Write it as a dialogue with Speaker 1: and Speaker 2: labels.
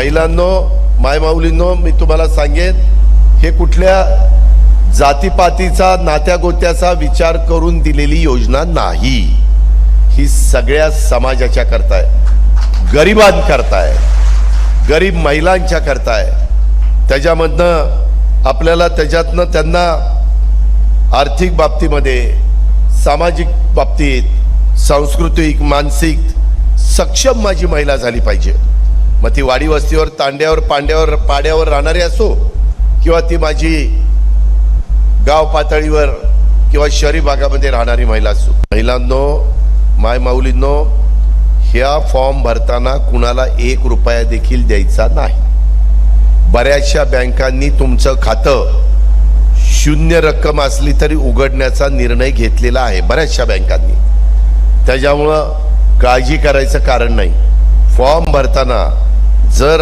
Speaker 1: महिलांनो, मायमाऊलींनो, मी तुम्हाला सांगेन, हे कुठल्या जातीपातीचा नात्यागोत्याचा विचार करून दिलेली योजना नाही. ही सगळ्या समाजाच्या करता आहे, गरिबांकरता आहे, गरीब महिलांच्या करता आहे. त्याच्यामधनं आपल्याला त्याच्यातनं त्यांना आर्थिक बाबतीमध्ये, सामाजिक बाबतीत, सांस्कृतिक, मानसिक सक्षम माझी महिला झाली पाहिजे. मग ती वाडी वस्तीवर, तांड्यावर, पाड्यावर राहणारी असो, किंवा ती माझी गाव पातळीवर किंवा शहरी भागामध्ये राहणारी महिला असो. महिलांनो, मायमाऊलींनो, ह्या फॉर्म भरताना कुणाला 1 रुपया देखील द्यायचा नाही. बऱ्याचशा बँकांनी तुमचं खातं शून्य रक्कम असली तरी उघडण्याचा निर्णय घेतलेला आहे, बऱ्याचशा बँकांनी. त्याच्यामुळं काळजी करायचं कारण नाही. फॉर्म भरताना जर